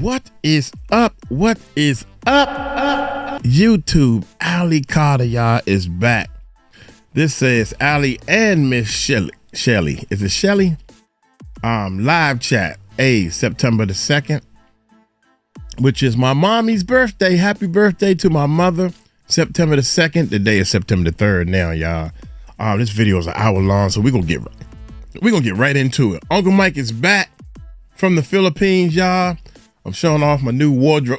What is up? What is up? YouTube, Ali Carter, y'all, is back. This says Ali and Miss Shelly. Is it Shelly? Live chat, September the 2nd, which is my mommy's birthday. Happy birthday to my mother. September the 2nd. The day is September the 3rd now, y'all. This video is an hour long, so we're gonna get right into it. Uncle Mike is back from the Philippines, y'all. I'm showing off my new wardrobe.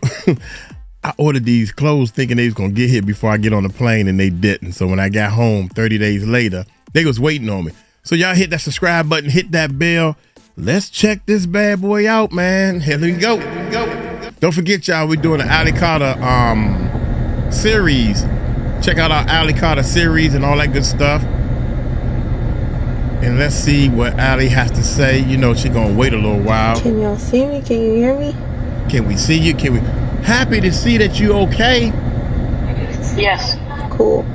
I ordered these clothes thinking they was gonna get here before I get on the plane, and they didn't. So when I got home 30 days later, they was waiting on me. So y'all hit that subscribe button, hit that bell. Let's check this bad boy out, man. Here we go. Don't forget, y'all, we're doing an Ali Carter series. Check out our Ali Carter series and all that good stuff. And let's see what Ali has to say. You know she gonna wait a little while. Can y'all see me? Can you hear me? Can we see you? Can we? Happy to see that you okay. Yes. Cool.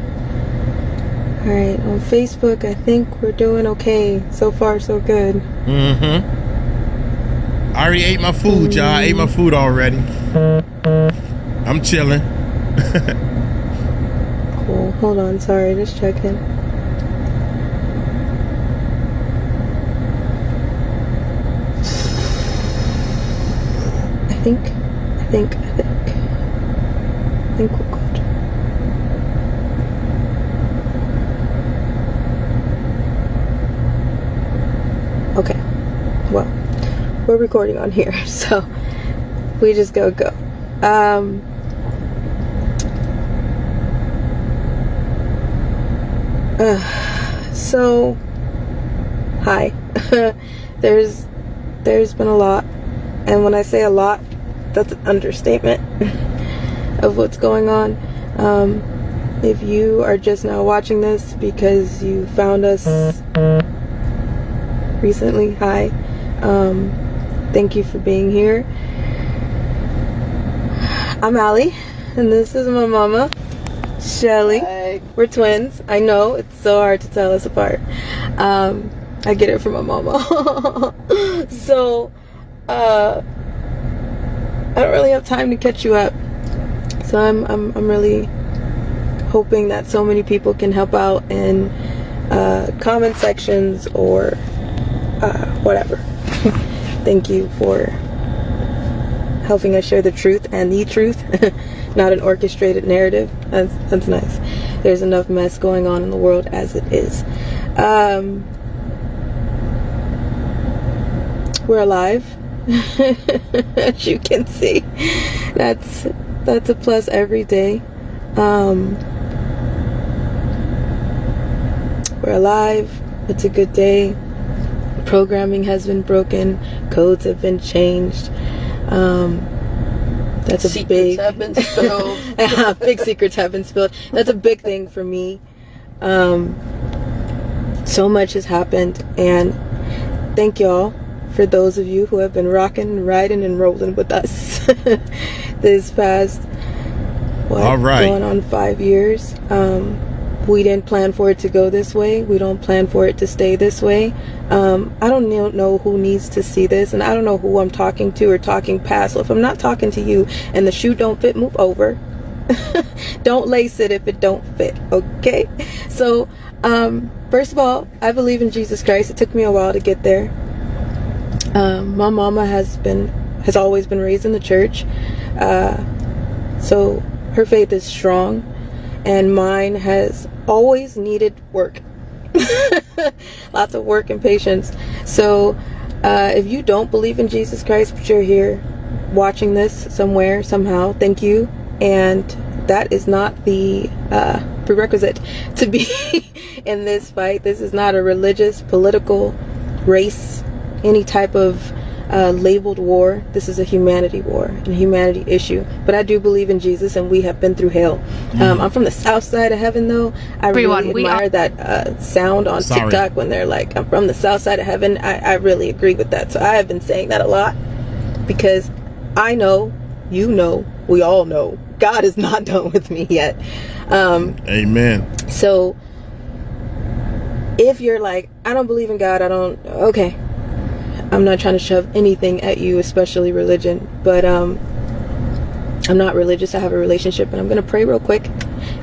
Alright, on Facebook, I think we're doing okay. So far, so good. I already ate my food, y'all. I ate my food already. I'm chilling. Cool. Hold on. Sorry, just checking. I think we're good. Okay. Well, we're recording on here, so we just go. So hi. There's been a lot, and when I say a lot, that's an understatement of what's going on. If you are just now watching this because you found us recently, hi. Thank you for being here. I'm Ali, and this is my mama, Shelly. Hi. We're twins. I know, it's so hard to tell us apart. I get it from my mama. So, I don't really have time to catch you up. So I'm really hoping that so many people can help out in comment sections or whatever. Thank you for helping us share the truth and the truth, not an orchestrated narrative. That's nice. There's enough mess going on in the world as it is. We're alive. As you can see, that's a plus every day. We're alive. It's a good day. Programming has been broken. Codes have been changed. That's a Secrets have been spilled. Big secrets have been spilled. That's a big thing for me. So much has happened, and thank y'all for those of you who have been rocking, riding, and rolling with us this past, going on 5 years. We didn't plan for it to go this way. We don't plan for it to stay this way. I don't know who needs to see this, and I don't know who I'm talking to or talking past. So if I'm not talking to you and the shoe don't fit, move over. Don't lace it if it don't fit, okay? So, first of all, I believe in Jesus Christ. It took me a while to get there. My mama has always been raised in the church, so her faith is strong, and mine has always needed work. Lots of work and patience. So if you don't believe in Jesus Christ, but you're here watching this somewhere, somehow, thank you. And that is not the prerequisite to be in this fight. This is not a religious, political, race, any type of labeled war. This is a humanity war and a humanity issue. But I do believe in Jesus, and we have been through hell. I'm from the south side of heaven, though. I really admire that sound on TikTok when they're like, I'm from the south side of heaven. I really agree with that. So I have been saying that a lot because I know, you know, we all know God is not done with me yet. Amen. So if you're like, I don't believe in God, okay. I'm not trying to shove anything at you, especially religion, but I'm not religious. I have a relationship, and I'm going to pray real quick.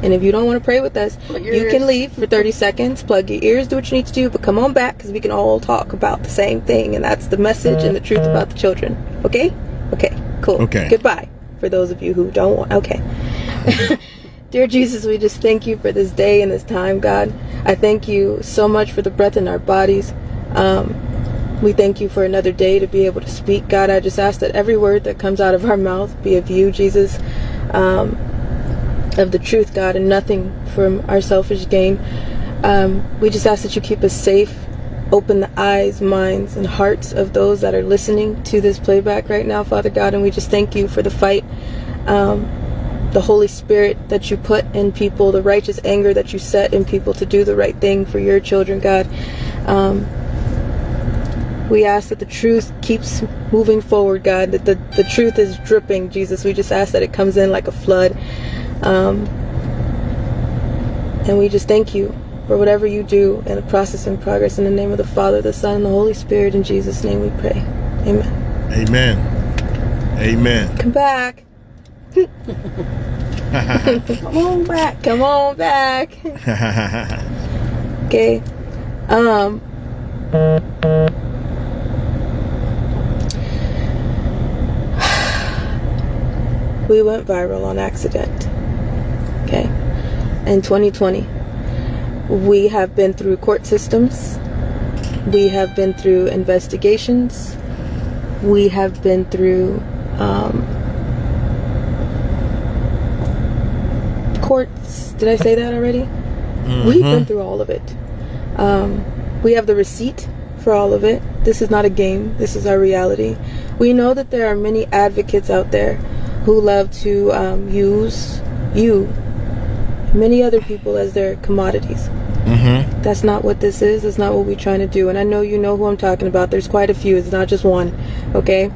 And if you don't want to pray with us, you can leave for 30 seconds, plug your ears, do what you need to do, but come on back, because we can all talk about the same thing, and that's the message and the truth about the children. Okay? Okay, cool. Okay. Goodbye for those of you who don't want. Okay. Dear Jesus, we just thank you for this day and this time, God. I thank you so much for the breath in our bodies. We thank you for another day to be able to speak. God, I just ask that every word that comes out of our mouth be of you, Jesus, of the truth, God, and nothing from our selfish gain. We just ask that you keep us safe. Open the eyes, minds, and hearts of those that are listening to this playback right now, Father God, and we just thank you for the fight, the Holy Spirit that you put in people, the righteous anger that you set in people to do the right thing for your children, God. We ask that the truth keeps moving forward, God, that the truth is dripping, Jesus. We just ask that it comes in like a flood. And we just thank you for whatever you do in the process and progress. In the name of the Father, the Son, and the Holy Spirit, in Jesus' name we pray. Amen. Amen. Amen. Come back. Come on back. Come on back. Okay. We went viral on accident. Okay. In 2020. We have been through court systems. We have been through investigations. We have been through courts. Did I say that already? Mm-hmm. We've been through all of it. We have the receipt for all of it. This is not a game. This is our reality. We know that there are many advocates out there who love to use you, many other people, as their commodities. Mm-hmm. That's not what this is. That's not what we're trying to do. And I know you know who I'm talking about. There's quite a few. It's not just one. Okay?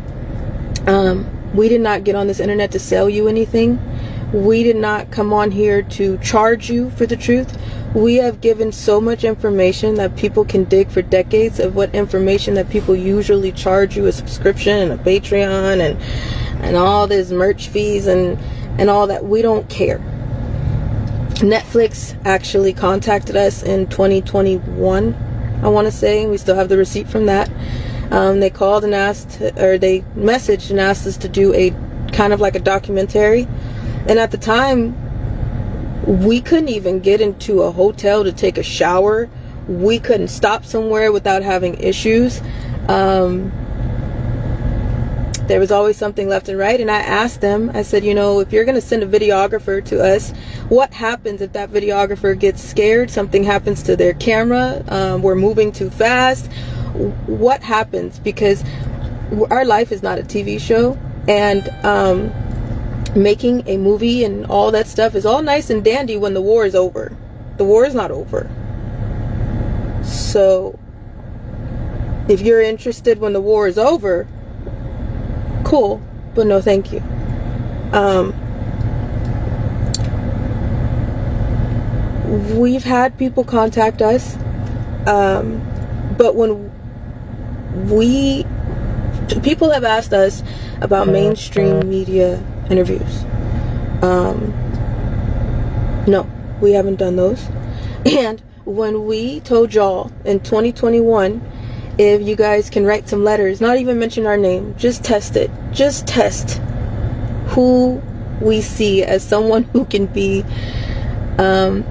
We did not get on this internet to sell you anything. We did not come on here to charge you for the truth. We have given so much information that people can dig for decades of what information that people usually charge you, a subscription and a Patreon and all this merch fees and all that. We don't care. Netflix actually contacted us in 2021, I want to say, and we still have the receipt from that. They called and asked, or they messaged and asked us to do a kind of like a documentary. And at the time, we couldn't even get into a hotel to take a shower. We couldn't stop somewhere without having issues. There was always something left and right. And I asked them, I said, you know, if you're going to send a videographer to us, what happens if that videographer gets scared? Something happens to their camera. We're moving too fast. What happens? Because our life is not a TV show. And making a movie and all that stuff is all nice and dandy when the war is over. The war is not over. So if you're interested when the war is over, cool, but no thank you. We've had people contact us, but when people have asked us about mainstream media interviews. No, we haven't done those. And when we told y'all in 2021, if you guys can write some letters, not even mention our name, just test it. Just test who we see as someone who can be a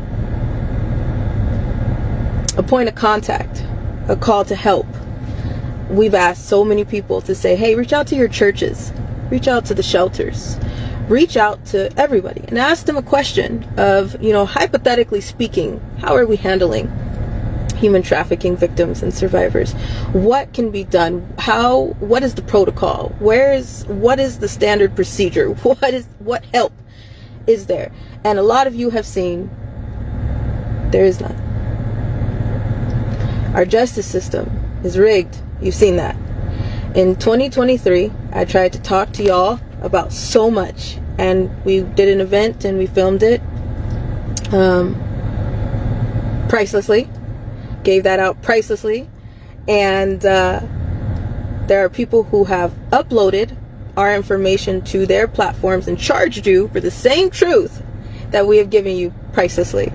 point of contact, a call to help. We've asked so many people to say, hey, reach out to your churches, reach out to the shelters, reach out to everybody and ask them a question of, you know, hypothetically speaking, how are we handling human trafficking victims and survivors? What can be done? What is the protocol? What is the standard procedure? What help is there? And a lot of you have seen there is none. Our justice system is rigged. You've seen that. In 2023, I tried to talk to y'all about so much, and we did an event and we filmed it pricelessly, gave that out pricelessly, and There are people who have uploaded our information to their platforms and charged you for the same truth that we have given you pricelessly.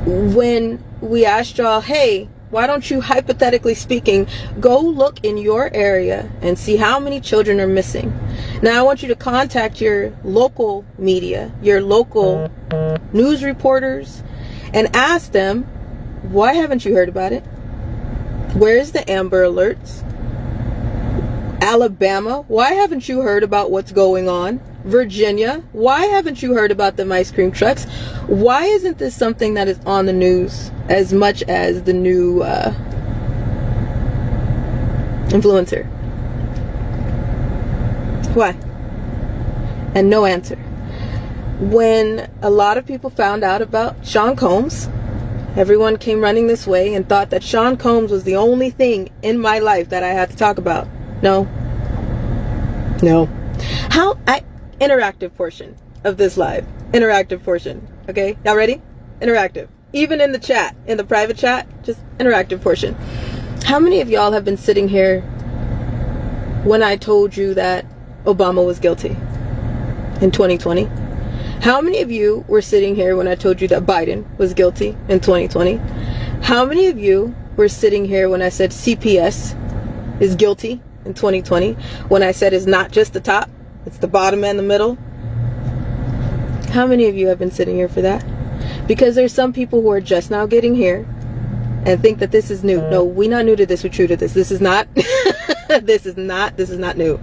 When we asked y'all, hey, why don't you, hypothetically speaking, go look in your area and see how many children are missing. Now I want you to contact your local media, your local news reporters, and ask them, why haven't you heard about it? Where's the Amber Alerts? Alabama, why haven't you heard about what's going on? Virginia, why haven't you heard about them ice cream trucks? Why isn't this something that is on the news as much as the new influencer? Why? And no answer. When a lot of people found out about Sean Combs, everyone came running this way and thought that Sean Combs was the only thing in my life that I had to talk about. No. Interactive portion of this live. Interactive portion. Okay? Y'all ready? Interactive. Even in the chat, in the private chat, just interactive portion. How many of y'all have been sitting here when I told you that Obama was guilty in 2020? How many of you were sitting here when I told you that Biden was guilty in 2020? How many of you were sitting here when I said CPS is guilty in 2020? When I said it's not just the top, it's the bottom and the middle? How many of you have been sitting here for that? Because there's some people who are just now getting here and think that this is new. No, we're not new to this. We're true to this. This is not this is not new.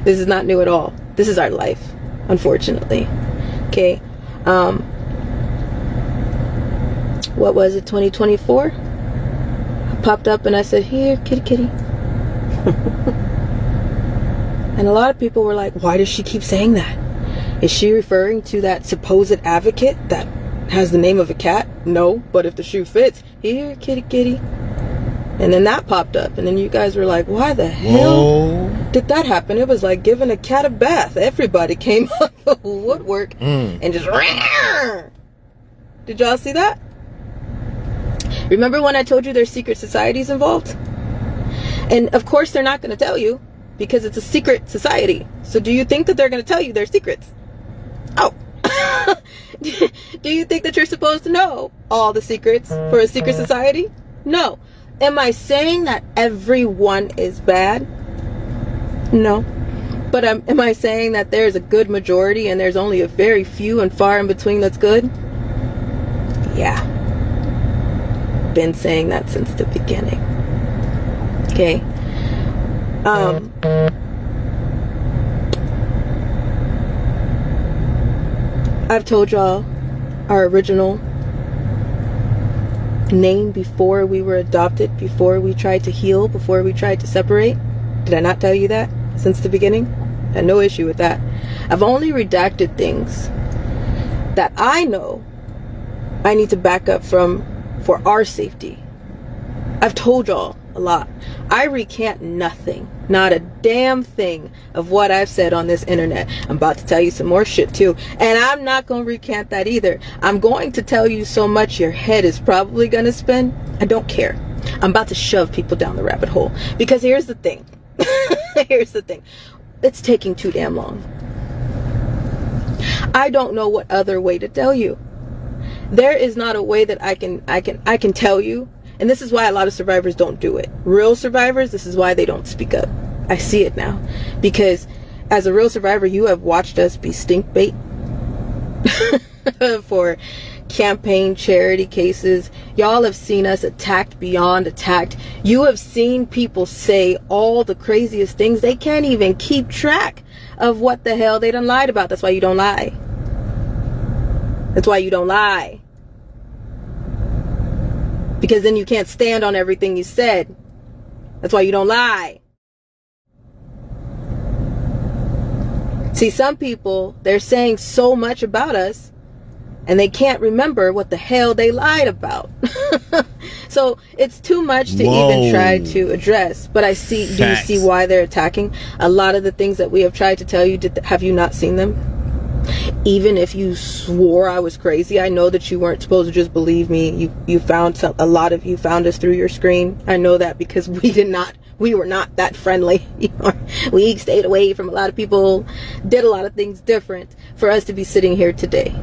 This is not new at all. This is our life, unfortunately. Okay. What was it, 2024? I popped up and I said, here, kitty, kitty. And a lot of people were like, why does she keep saying that? Is she referring to that supposed advocate that has the name of a cat? No, but if the shoe fits, here, kitty, kitty. And then that popped up, and then you guys were like, why the hell did that happen? It was like giving a cat a bath. Everybody came up the woodwork and just did y'all see that? Remember when I told you there's secret societies involved? And of course they're not going to tell you because it's a secret society. So do you think that they're going to tell you their secrets? Oh. Do you think that you're supposed to know all the secrets for a secret society? No. Am I saying that everyone is bad? No. But am I saying that there's a good majority and there's only a very few and far in between that's good? Yeah. Been saying that since the beginning. Okay. I've told y'all our original name before we were adopted, before we tried to heal, before we tried to separate. Did I not tell you that since the beginning? I had no issue with that. I've only redacted things that I know I need to back up from for our safety. I've told y'all a lot. I recant nothing, not a damn thing of what I've said on this internet. I'm about to tell you some more shit too, and I'm not going to recant that either. I'm going to tell you so much your head is probably going to spin. I don't care. I'm about to shove people down the rabbit hole, because here's the thing. Here's the thing. It's taking too damn long. I don't know what other way to tell you. There is not a way that I can tell you. And this is why a lot of survivors don't do it. Real survivors, this is why they don't speak up. I see it now. Because as a real survivor, you have watched us be stink bait for campaign charity cases. Y'all have seen us attacked beyond attacked. You have seen people say all the craziest things. They can't even keep track of what the hell they done lied about. That's why you don't lie. That's why you don't lie. Because then you can't stand on everything you said. That's why you don't lie. See, some people, they're saying so much about us and they can't remember what the hell they lied about. So it's too much to even try to address. But I see, do you see why they're attacking? A lot of the things that we have tried to tell you, have you not seen them? Even if you swore I was crazy, I know that you weren't supposed to just believe me. You found a lot of you found us through your screen. I know that because we were not that friendly. We stayed away from a lot of people, did a lot of things different for us to be sitting here today.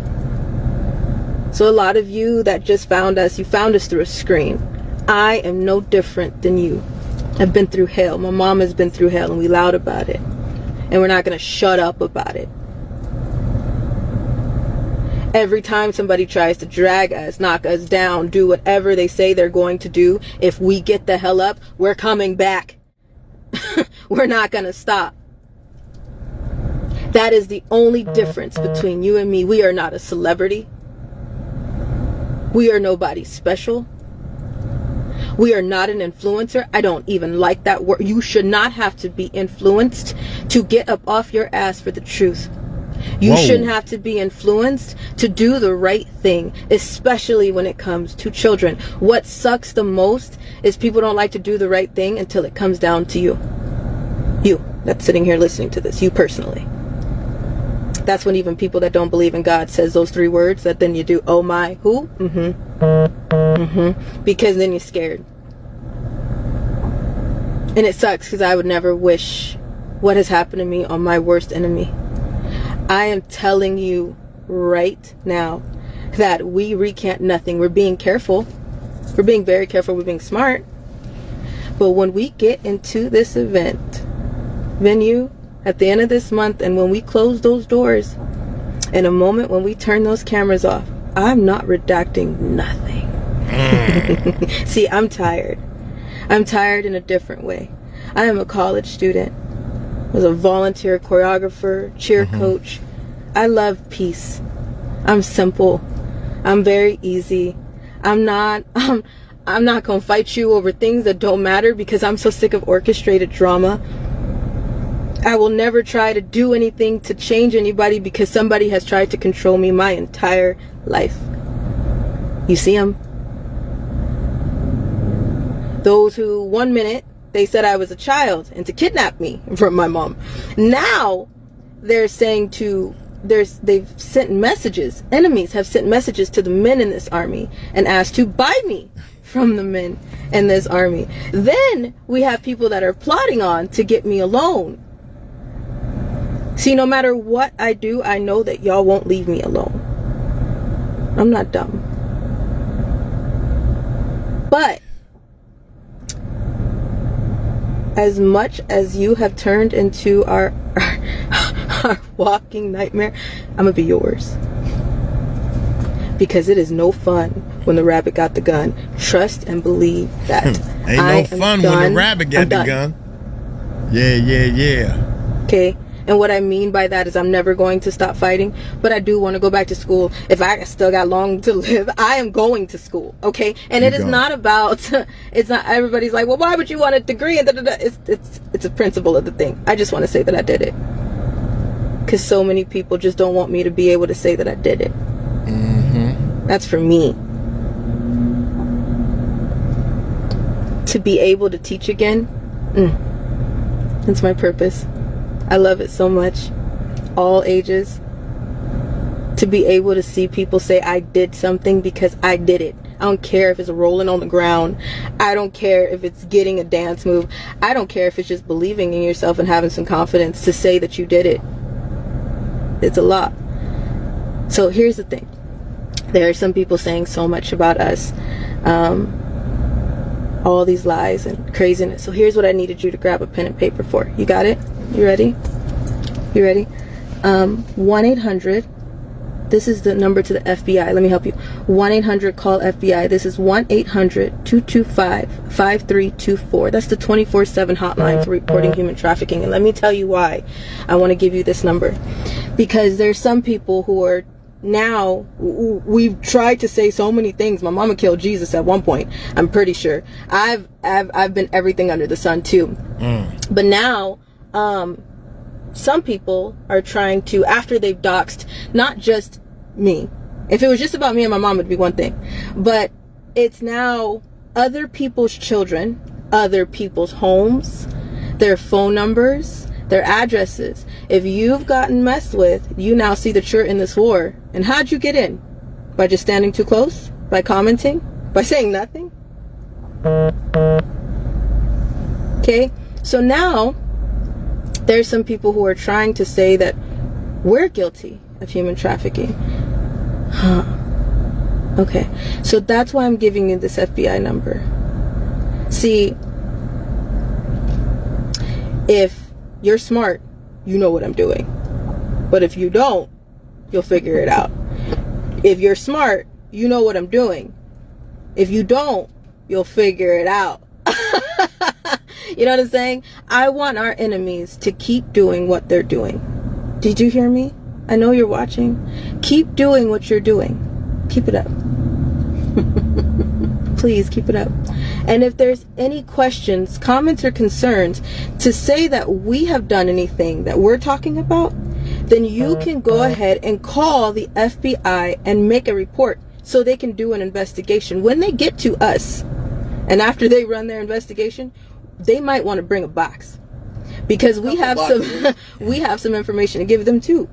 So a lot of you that just found us, you found us through a screen. I am no different than you. I've been through hell. My mom has been through hell, and we loud about it. And we're not going to shut up about it. Every time somebody tries to drag us, knock us down, do whatever they say they're going to do, if we get the hell up, we're coming back. We're not going to stop. That is the only difference between you and me. We are not a celebrity. We are nobody special. We are not an influencer. I don't even like that word. You should not have to be influenced to get up off your ass for the truth. You shouldn't have to be influenced to do the right thing, especially when it comes to children. What sucks the most is people don't like to do the right thing until it comes down to you. You that's sitting here listening to this, you personally. That's when even people that don't believe in God says those 3 words that then you do, oh my, who? Because then you're scared. And it sucks because I would never wish what has happened to me on my worst enemy. I am telling you right now that we recant nothing. We're being careful. We're being very careful. We're being smart. But when we get into this venue at the end of this month, and when we close those doors, in a moment when we turn those cameras off, I'm not redacting nothing. See, I'm tired. I'm tired in a different way. I am a college student. I was a volunteer choreographer, cheer coach. I love peace. I'm simple. I'm very easy. I'm not gonna fight you over things that don't matter because I'm so sick of orchestrated drama. I will never try to do anything to change anybody because somebody has tried to control me my entire life. You see them? Those who 1 minute they said I was a child and to kidnap me from my mom. Now they're saying they've sent messages. Enemies have sent messages to the men in this army and asked to buy me from the men in this army. Then we have people that are plotting on to get me alone. See, no matter what I do, I know that y'all won't leave me alone. I'm not dumb. But as much as you have turned into our walking nightmare, I'm gonna be yours. Because it is no fun when the rabbit got the gun. Trust and believe that. Ain't no fun when the rabbit got the gun. Yeah. Okay. And what I mean by that is I'm never going to stop fighting, but I do want to go back to school. If I still got long to live, I am going to school, okay? And it is not about, it's not, everybody's like, well, why would you want a degree? And it's a principle of the thing. I just want to say that I did it. Because so many people just don't want me to be able to say that I did it. That's for me. To be able to teach again, that's my purpose. I love it so much. All ages. To be able to see people say I did something because I did it. I don't care if it's rolling on the ground. I don't care if it's getting a dance move. I don't care if it's just believing in yourself and having some confidence to say that you did it. It's a lot. So here's the thing. There are some people saying so much about us. All these lies and craziness. So here's what I needed you to grab a pen and paper for. You got it? You ready? You ready? 1-800. This is the number to the FBI. Let me help you. 1-800-CALL-FBI. This is 1-800-225-5324. That's the 24/7 hotline for reporting human trafficking. And let me tell you why I want to give you this number. Because there's some people who are now, we've tried to say so many things. My mama killed Jesus at one point, I'm pretty sure. I've been everything under the sun too. But now some people are trying to, after they've doxed not just me. If it was just about me and my mom, it'd be one thing, but it's now other people's children, other people's homes, their phone numbers, their addresses. If you've gotten messed with, you now see that you're in this war. And how'd you get in? By just standing too close? By commenting? By saying nothing? Okay, so now there's some people who are trying to say that we're guilty of human trafficking. Huh. Okay, so that's why I'm giving you this FBI number. See, if you're smart, you know what I'm doing. But if you don't, you'll figure it out. If you're smart, you know what I'm doing. If you don't, you'll figure it out. You know what I'm saying? I want our enemies to keep doing what they're doing. Did you hear me? I know you're watching. Keep doing what you're doing. Keep it up. Please keep it up. And if there's any questions, comments, or concerns to say that we have done anything that we're talking about, then you can go ahead and call the FBI and make a report so they can do an investigation. When they get to us, and after they run their investigation, they might want to bring a box, because we have some information to give them too.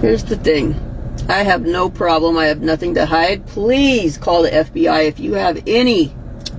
Here's the thing. I have no problem. I have nothing to hide. Please call the FBI if you have any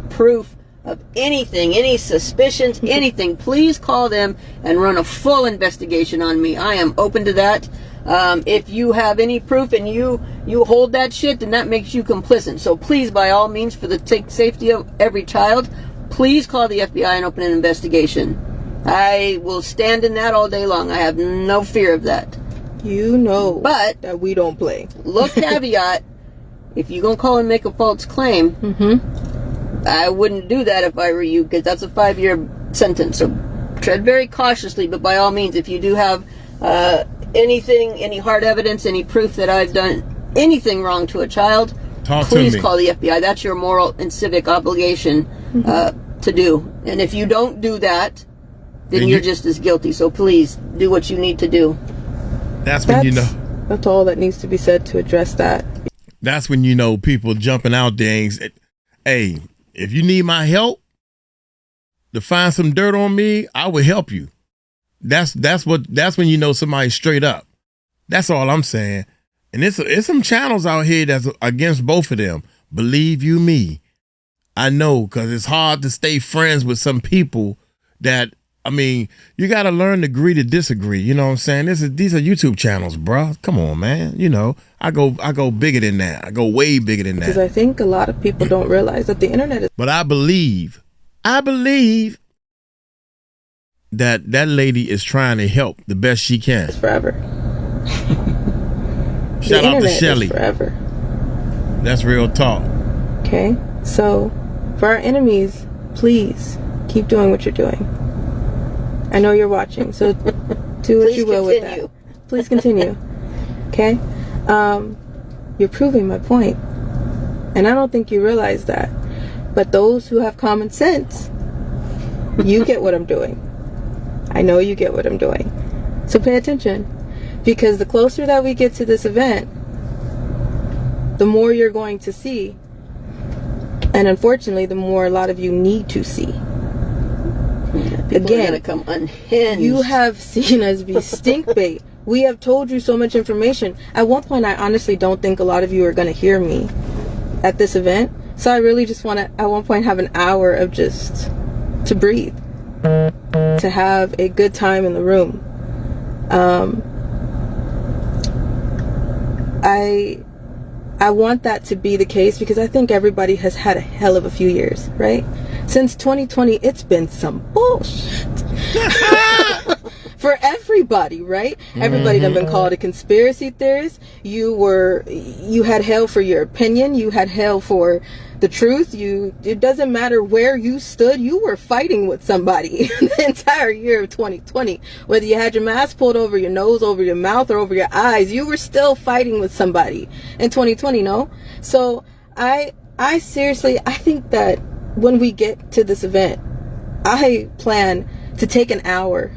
proof of anything, any suspicions, anything. Please call them and run a full investigation on me. I am open to that. If you have any proof and you hold that shit, then that makes you complicit. So please, by all means, for the safety of every child, please call the FBI and open an investigation. I will stand in that all day long. I have no fear of that. You know, but that we don't play. Look, caveat: if you're gonna call and make a false claim, I wouldn't do that if I were you, because that's a 5-year sentence. So tread very cautiously. But by all means, if you do have anything, any hard evidence, any proof that I've done anything wrong to a child, please call the FBI. That's your moral and civic obligation to do. And if you don't do that, then you're just as guilty. So please do what you need to do. That's when you know. That's all that needs to be said to address that. That's when you know people jumping out there and say, hey, if you need my help to find some dirt on me, I will help you. That's when you know somebody's straight up. That's all I'm saying. And it's some channels out here that's against both of them. Believe you me, I know, because it's hard to stay friends with some people that, I mean, you got to learn to agree to disagree. You know what I'm saying? These are YouTube channels, bro. Come on, man. You know, I go bigger than that. I go way bigger than that. Because I think a lot of people don't realize that the internet is. But I believe that lady is trying to help the best she can. It's forever. Shout out to Shelly. Forever. That's real talk. Okay, so for our enemies, please keep doing what you're doing. I know you're watching, so do what you will with that. Please continue. Okay? You're proving my point. And I don't think you realize that. But those who have common sense, you get what I'm doing. I know you get what I'm doing. So pay attention. Because the closer that we get to this event, the more you're going to see. And unfortunately, the more a lot of you need to see. Again, are gonna come unhinged. You have seen us be stink bait. We have told you so much information. At one point, I honestly don't think a lot of you are going to hear me at this event. So I really just want to, at one point, have an hour of just to breathe, to have a good time in the room. I want that to be the case because I think everybody has had a hell of a few years, right? Since 2020, it's been some bullshit. For everybody, right? Everybody done been called a conspiracy theorist. You had hell for your opinion. You had hell for the truth. It doesn't matter where you stood. You were fighting with somebody the entire year of 2020. Whether you had your mask pulled over your nose, over your mouth, or over your eyes, you were still fighting with somebody in 2020, no? So I seriously, I think that when we get to this event, I plan to take an hour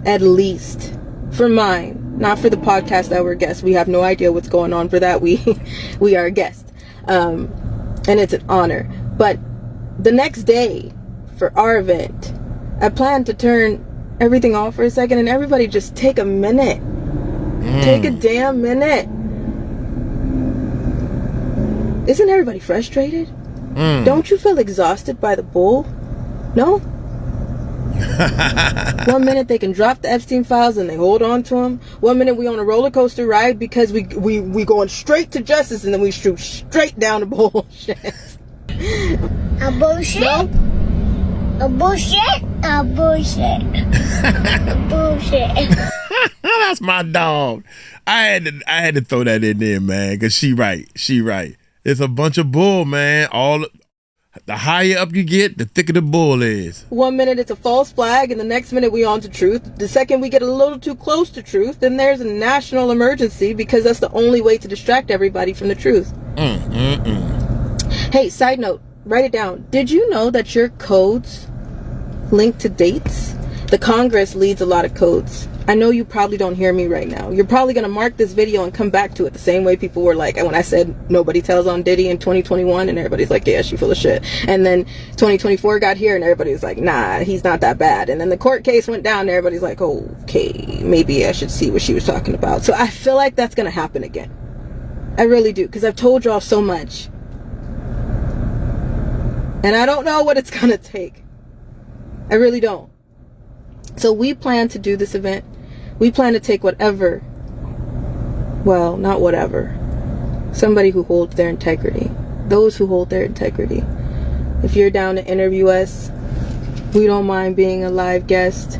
at least for mine, not for the podcast that we're guests. We have no idea what's going on for that. We are a guest, and it's an honor. But the next day for our event, I plan to turn everything off for a second and everybody just take a minute. Take a damn minute. Isn't everybody frustrated? Don't you feel exhausted by the bull? No? 1 minute they can drop the Epstein files and they hold on to them. 1 minute we on a roller coaster ride because we going straight to justice, and then we shoot straight down the bullshit. A bullshit? No? A bullshit? A bullshit. A bullshit. That's my dog. I had to throw that in there, man, because she right. It's a bunch of bull, man. The higher up you get, the thicker the bull is. 1 minute it's a false flag, and the next minute we on to truth. The second we get a little too close to truth, then there's a national emergency because that's the only way to distract everybody from the truth. Hey, side note, write it down. Did you know that your codes link to dates? The Congress leads a lot of codes. I know you probably don't hear me right now. You're probably going to mark this video and come back to it the same way people were like, when I said nobody tells on Diddy in 2021, and everybody's like, yeah, she full of shit. And then 2024 got here and everybody's like, nah, he's not that bad. And then the court case went down and everybody's like, okay, maybe I should see what she was talking about. So I feel like that's going to happen again. I really do, because I've told y'all so much. And I don't know what it's going to take. I really don't. So we plan to do this event. We plan to take whatever, well, not whatever, somebody who holds their integrity, those who hold their integrity. If you're down to interview us, we don't mind being a live guest,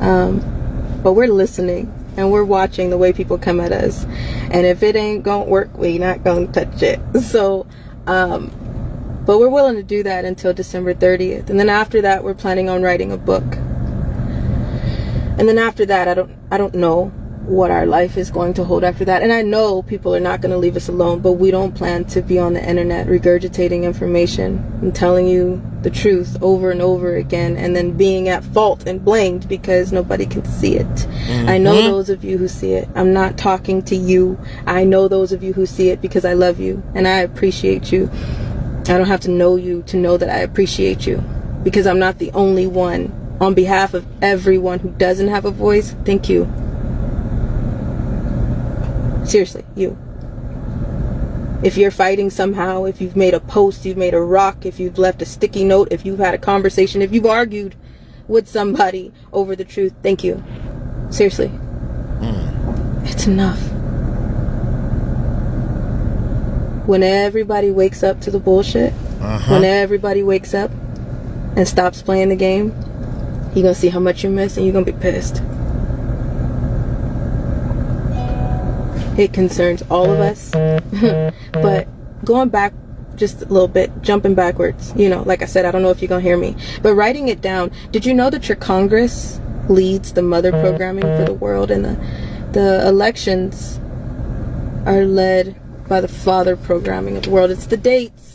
but we're listening and we're watching the way people come at us. And if it ain't gonna work, we not gonna touch it. So, but we're willing to do that until December 30th. And then after that, we're planning on writing a book. And then after that, I don't know what our life is going to hold after that. And I know people are not going to leave us alone, but we don't plan to be on the internet regurgitating information and telling you the truth over and over again, and then being at fault and blamed because nobody can see it. I know those of you who see it. I'm not talking to you. I know those of you who see it because I love you and I appreciate you. I don't have to know you to know that I appreciate you, because I'm not the only one. On behalf of everyone who doesn't have a voice, thank you. Seriously, you. If you're fighting somehow, if you've made a post, you've made a rock, if you've left a sticky note, if you've had a conversation, if you've argued with somebody over the truth, thank you. Seriously. It's enough. When everybody wakes up to the bullshit, when everybody wakes up and stops playing the game, you're going to see how much you miss and you're going to be pissed. It concerns all of us. But going back just a little bit, jumping backwards, like I said, I don't know if you're going to hear me, but writing it down, did you know that your Congress leads the mother programming for the world, and the elections are led by the father programming of the world? It's the dates.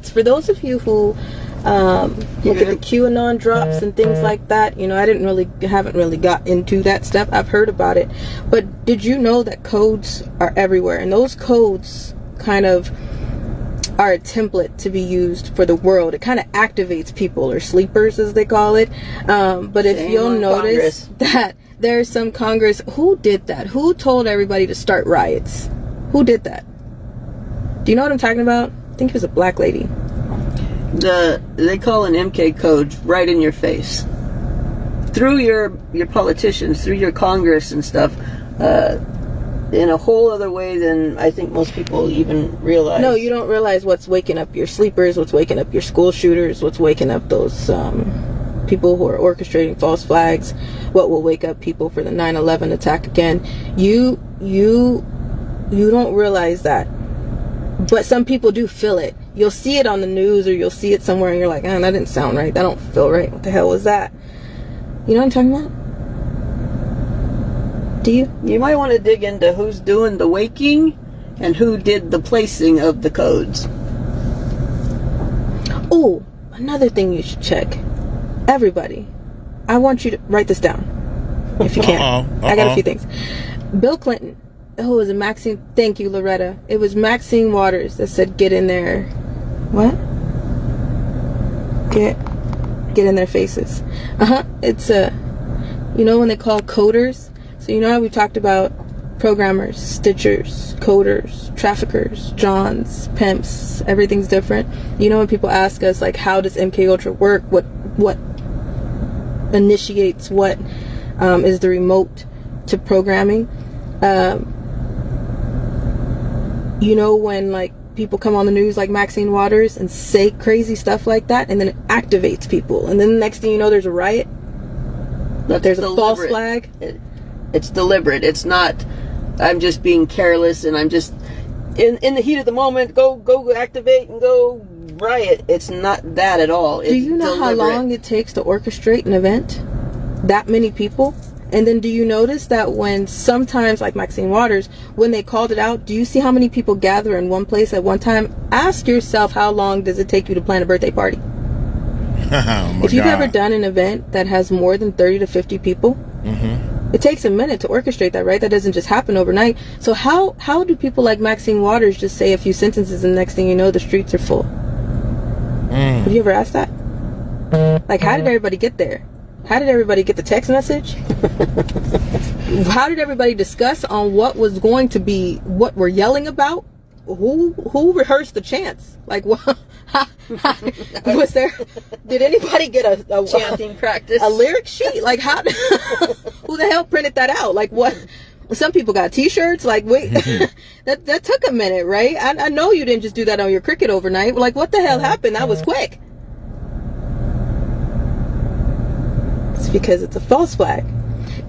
For those of you who look at the QAnon drops and things like that, I haven't really got into that stuff. I've heard about it, but did you know that codes are everywhere, and those codes kind of are a template to be used for the world? It kind of activates people, or sleepers as they call it. But if you'll notice that there's some Congress who did that, who told everybody to start riots, who did that? Do you know what I'm talking about? I think it was a black lady. They call an MK code right in your face, through your politicians, through your Congress and stuff, in a whole other way than I think most people even realize. No, you don't realize what's waking up your sleepers, what's waking up your school shooters, what's waking up those people who are orchestrating false flags, what will wake up people for the 9/11 attack again. You don't realize that. But some people do feel it. You'll see it on the news, or you'll see it somewhere and you're like, that didn't sound right. That don't feel right. What the hell was that? You know what I'm talking about? Do you? You might want to dig into who's doing the waking and who did the placing of the codes. Oh, another thing you should check. Everybody, I want you to write this down if you can. I got a few things. Bill Clinton. Oh, it was a Maxine. Thank you, Loretta. It was Maxine Waters that said, get in there. What? Get get in their faces. It's you know when they call coders? So you know how we talked about programmers, stitchers, coders, traffickers, johns, pimps, everything's different. You know when people ask us like, how does MK Ultra work? What initiates what? Is the remote to programming? You know when like people come on the news like Maxine Waters and say crazy stuff like that, and then it activates people, and then the next thing you know there's a riot. There's a false flag. It's deliberate. It's not, I'm just being careless and I'm just in the heat of the moment, go activate and go riot. It's not that at all. It's do you know deliberate. how long it takes to orchestrate an event? That many people? And then do you notice that when sometimes, like Maxine Waters, when they called it out, do you see how many people gather in one place at one time? Ask yourself, how long does it take you to plan a birthday party? If you've ever done an event that has more than 30 to 50 people, it takes a minute to orchestrate that, right? That doesn't just happen overnight. So how do people like Maxine Waters just say a few sentences and the next thing you know, the streets are full? Have you ever asked that? Like, how did everybody get there? How did everybody get the text message? How did everybody discuss on what was going to be, what we're yelling about? Who rehearsed the chants? Like, what? Was there? Did anybody get a chanting practice? A lyric sheet? Like, how? Who the hell printed that out? Like, what? Some people got T-shirts. Like, wait, that took a minute, right? I know you didn't just do that on your Cricut overnight. Like, what the hell happened? That was quick. It's because it's a false flag.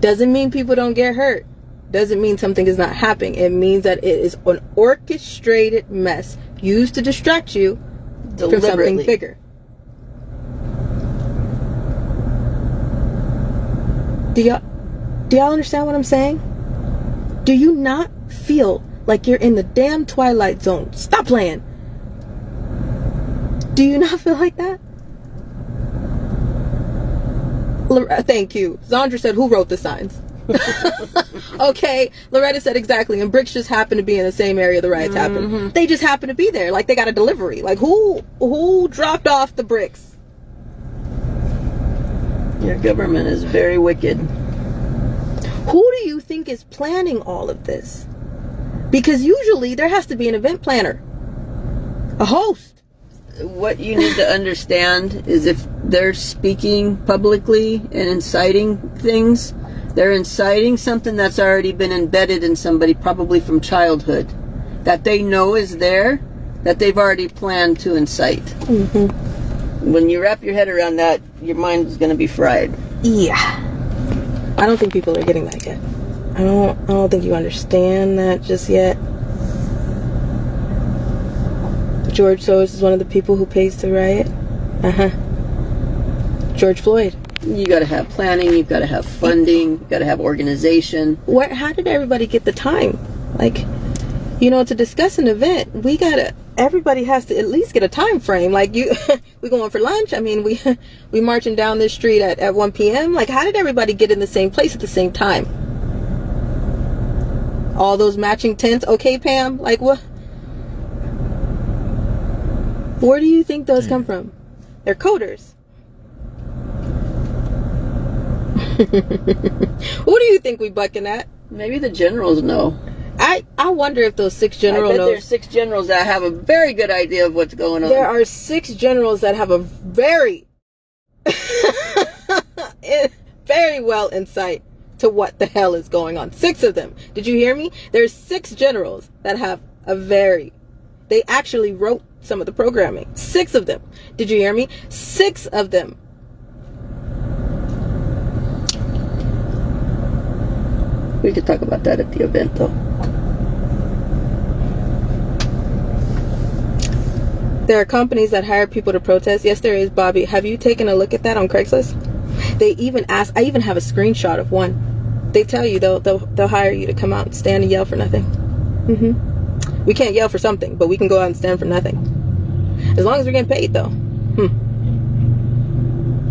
Doesn't mean people don't get hurt. Doesn't mean something is not happening. It means that it is an orchestrated mess used to distract you from something bigger. Do y'all understand what I'm saying? Do you not feel like you're in the damn Twilight Zone? Stop playing. Do you not feel like that? Thank you. Zandra said, who wrote the signs? Okay, Loretta said exactly, and bricks just happened to be in the same area the riots happened. They just happened to be there, like they got a delivery. Like who dropped off the bricks? Your government is very wicked. Who do you think is planning all of this? Because usually there has to be an event planner, a host. What you need to understand is if they're speaking publicly and inciting things, they're inciting something that's already been embedded in somebody, probably from childhood, that they know is there, that they've already planned to incite. When you wrap your head around that, your mind is going to be fried. Yeah. I don't think people are getting that yet. I don't think you understand that just yet. George Soros is one of the people who pays to riot. George Floyd. You got to have planning. You've got to have funding. You've got to have organization. How did everybody get the time? Like, you know, to discuss an event, everybody has to at least get a time frame. Like, we going for lunch. I mean, we marching down this street at 1 p.m. Like, how did everybody get in the same place at the same time? All those matching tents. Okay, Pam. Like, what? Where do you think those come from? They're coders. Who do you think we bucking at? Maybe the generals know. I wonder if those 6 generals. I bet there's 6 generals that have a very good idea of what's going on. There are 6 generals that have a very, very well insight to what the hell is going on. 6 of them. Did you hear me? There's 6 generals that have they actually wrote some of the programming. 6 of them. Did you hear me? 6 of them. We could talk about that at the event, though. There are companies that hire people to protest. Yes, there is, Bobby. Have you taken a look at that on Craigslist? They even ask. I even have a screenshot of one. They tell you they'll hire you to come out and stand and yell for nothing. We can't yell for something, but we can go out and stand for nothing. As long as we're getting paid, though.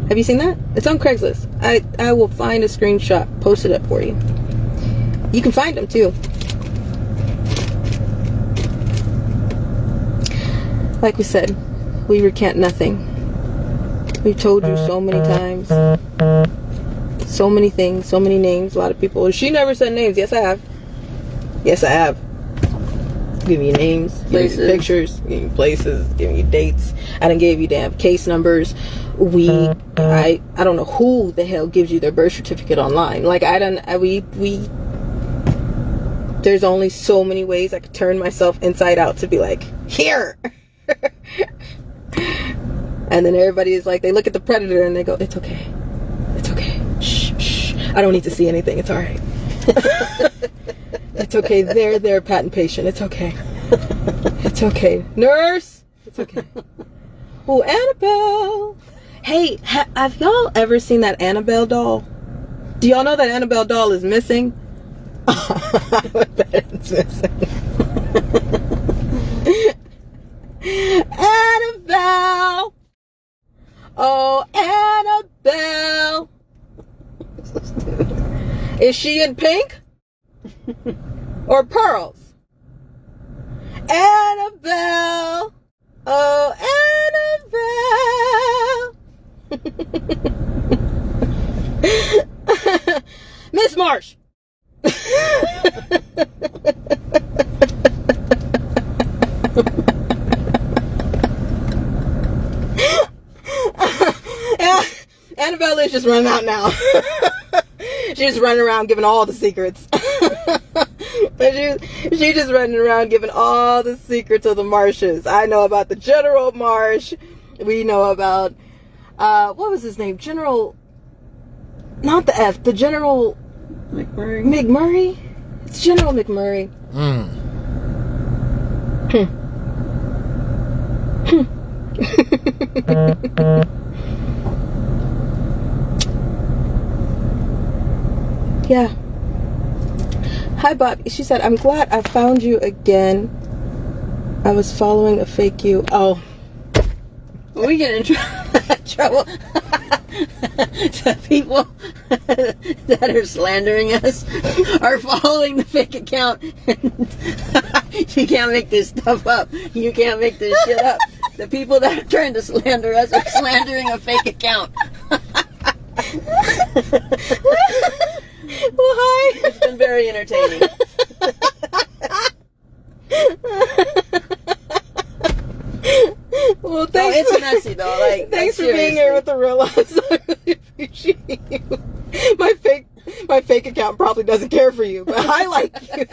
Have you seen that? It's on Craigslist. I will find a screenshot, post it up for you. You can find them, too. Like we said, we recant nothing. We've told you so many times. So many things, so many names. A lot of people, she never said names. Yes, I have. Yes, I have. Giving you names, giving you pictures, giving you places, giving you dates. I done gave you damn case numbers. I don't know who the hell gives you their birth certificate online. Like, there's only so many ways I could turn myself inside out to be like, here. And then everybody is like, they look at the predator and they go, it's okay. It's okay. Shh, shh. I don't need to see anything. It's all right. It's okay. They're patent patient. It's okay. It's okay. Nurse. It's okay. Oh, Annabelle. Hey, have y'all ever seen that Annabelle doll? Do y'all know that Annabelle doll is missing? I bet it's missing. Annabelle. Oh, Annabelle. Is she in pink? Or pearls? Annabelle. Oh, Annabelle. Miss Marsh. Annabelle is just running out now. She's just running around giving all the secrets. She's just running around giving all the secrets of the Marshes. I know about the General Marsh. We know about, what was his name? General, not the F, the General McMurray? It's General McMurray. Yeah. Hi, Bob. She said, I'm glad I found you again. I was following a fake you. Oh. We get in trouble. The people that are slandering us are following the fake account. You can't make this stuff up. You can't make this shit up. The people that are trying to slander us are slandering a fake account. Well, hi. It's been very entertaining. Well, thanks. It's messy though. Like, thanks for being here with the real us. I really appreciate you. My fake account probably doesn't care for you, but I like you.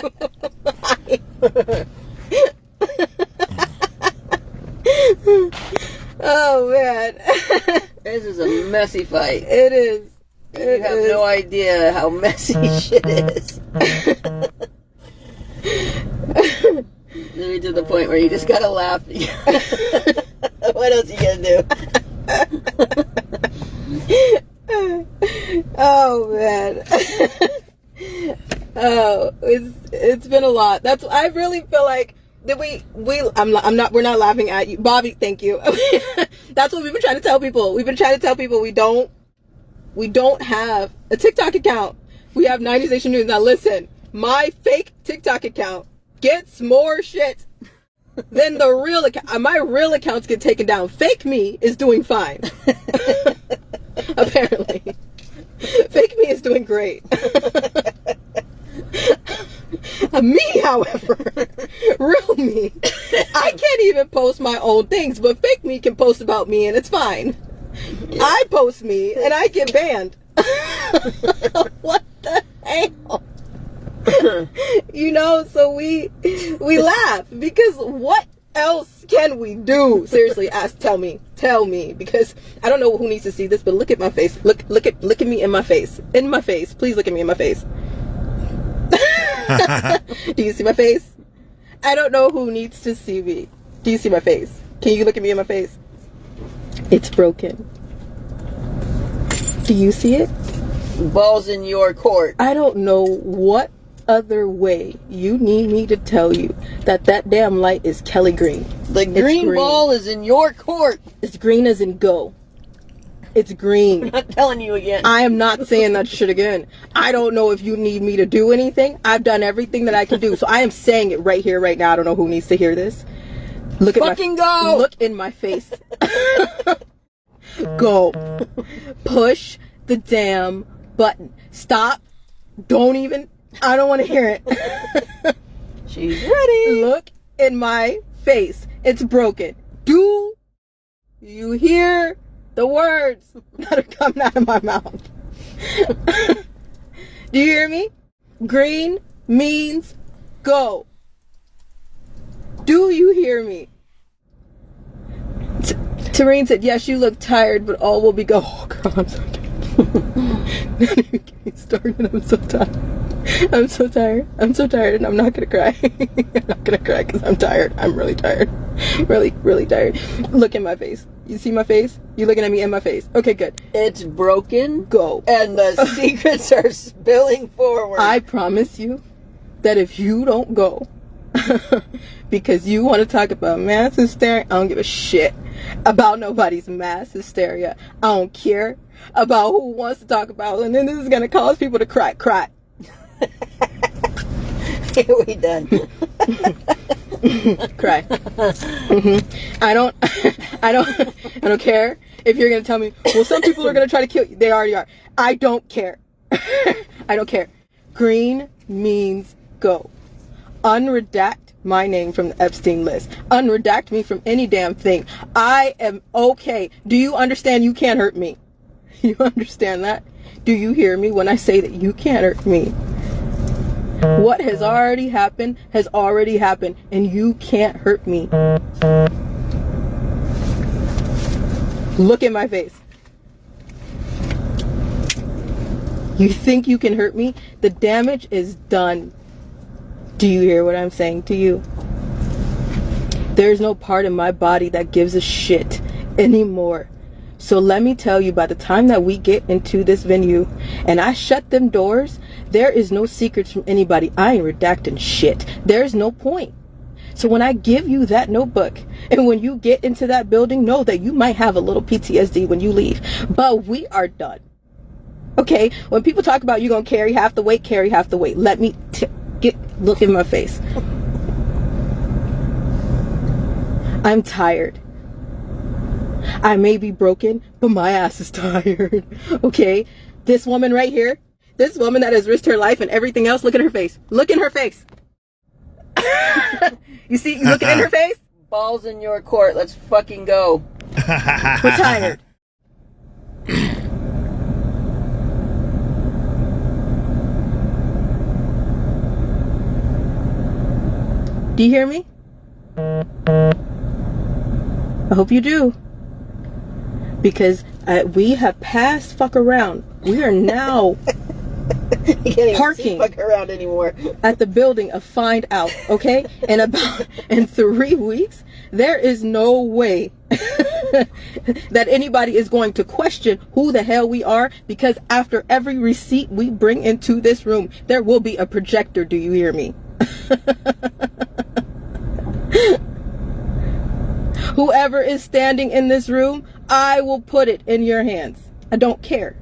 Oh man, this is a messy fight. It is. You have no idea how messy shit is. Maybe to the point where you just gotta laugh. What else you gonna do? Oh man. Oh, it's been a lot. I really feel like that we're not laughing at you, Bobby. Thank you. That's what we've been trying to tell people. We've been trying to tell people we don't have a TikTok account. We have 90s Nation News. Now listen, my fake TikTok account gets more shit than the real account. My real accounts get taken down. Fake me is doing fine. Apparently. Fake me is doing great. Me, however, real me, I can't even post my own things, but fake me can post about me and it's fine. Yeah. I post me and I get banned. What the hell? You know, so we laugh because what else can we do? Seriously, tell me, because I don't know who needs to see this, but look at my face. Look at me in my face. Please look at me in my face. Do you see my face? I don't know who needs to see me. Do you see my face? Can you look at me in my face? It's broken. Do you see it? Balls in your court. I don't know what other way you need me to tell you that damn light is Kelly green. The green ball is in your court. It's green as in go. It's green. I'm not telling you again. I am not saying that shit again. I don't know if you need me to do anything. I've done everything that I can do. So I am saying it right here, right now. I don't know who needs to hear this. Look in my face. Go. Push the damn button. Stop. Don't even. I don't want to hear it. She's ready. Look in my face. It's broken. Do you hear the words that are coming out of my mouth? Do you hear me? Green means go. Do you hear me? Tareen said, yes, you look tired, but all will be go. Oh, girl, I'm so tired. Not even get me started. I'm so tired. I'm so tired. I'm so tired, and I'm not going to cry. I'm not going to cry because I'm tired. I'm really tired. Really, really tired. Look in my face. You see my face? You looking at me in my face. Okay, good. It's broken. Go. And the secrets are spilling forward. I promise you that if you don't go, because you want to talk about mass hysteria, I don't give a shit about nobody's mass hysteria. I don't care about who wants to talk about it. And then this is going to cause people to cry. We done. Cry. I don't care if you're going to tell me, well, some people are going to try to kill you. They already are. I don't care. I don't care. Green means go. Unredact my name from the Epstein list. Unredact me from any damn thing. I am okay. Do you understand you can't hurt me? You understand that? Do you hear me when I say that you can't hurt me? What has already happened, and you can't hurt me. Look in my face. You think you can hurt me? The damage is done. Do you hear what I'm saying to you? There's no part of my body that gives a shit anymore. So let me tell you, by the time that we get into this venue and I shut them doors, there is no secrets from anybody. I ain't redacting shit. There's no point. So when I give you that notebook and when you get into that building, know that you might have a little PTSD when you leave, but we are done. Okay? When people talk about you gonna carry half the weight, carry half the weight. Let me look in my face. I'm tired. I may be broken, but my ass is tired. Okay? This woman right here, this woman that has risked her life and everything else, look at her face. Look in her face. You see, you looking in her face? Balls in your court. Let's fucking go. We're tired. Do you hear me? I hope you do. Because we have passed fuck around. We are now You can't even parking fuck around anymore. at the building of Find Out, okay? And in 3 weeks, there is no way that anybody is going to question who the hell we are, because after every receipt we bring into this room, there will be a projector. Do you hear me? Whoever is standing in this room, I will put it in your hands. I don't care.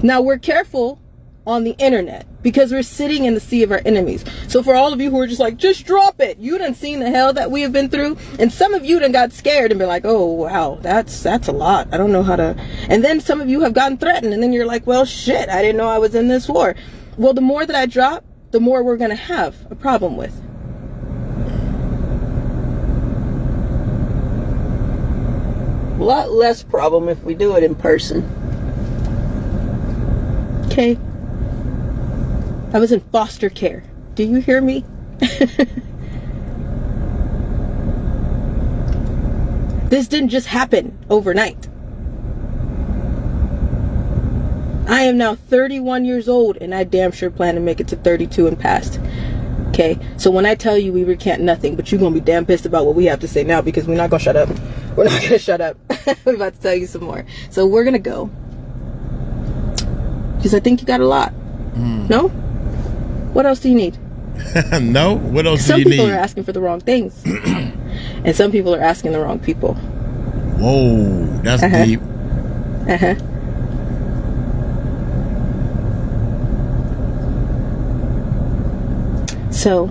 Now, we're careful on the internet because we're sitting in the sea of our enemies. So for all of you who are just like, just drop it. You done seen the hell that we have been through. And some of you done got scared and been like, oh, wow, that's a lot. I don't know how to. And then some of you have gotten threatened. And then you're like, well, shit, I didn't know I was in this war. Well, the more that I drop, the more we're going to have a problem with. A lot less problem if we do it in person. Okay. I was in foster care. Do you hear me? This didn't just happen overnight. I am now 31 years old and I damn sure plan to make it to 32 and past. Okay, so when I tell you we recant nothing, but you're going to be damn pissed about what we have to say now because we're not going to shut up. We're not going to shut up. We're about to tell you some more. So we're going to go. Because I think you got a lot. No? What else do you need? No? What else do you need? Some people are asking for the wrong things. And some people are asking the wrong people. Whoa, that's deep. Uh-huh. So,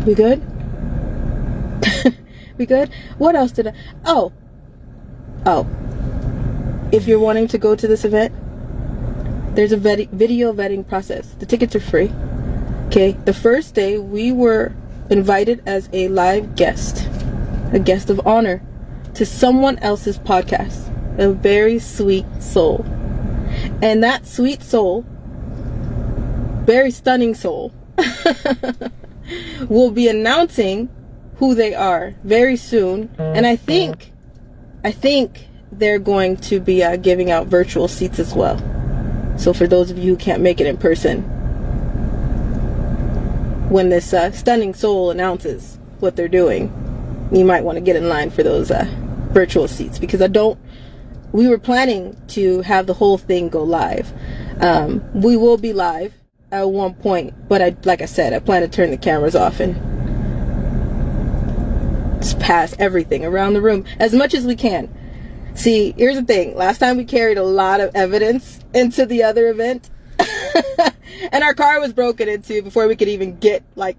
We good? We good? What else did I... Oh. If you're wanting to go to this event, there's a video vetting process. The tickets are free. Okay, the first day we were invited as a live guest, a guest of honor, to someone else's podcast. A very sweet soul. And that sweet soul, very stunning soul, will be announcing who they are very soon. And I think they're going to be giving out virtual seats as well. So for those of you who can't make it in person, when this stunning soul announces what they're doing, you might want to get in line for those virtual seats, because we were planning to have the whole thing go live. We will be live at one point, but like I said, I plan to turn the cameras off and just pass everything around the room as much as we can. See, here's the thing. Last time we carried a lot of evidence into the other event, and our car was broken into before we could even get like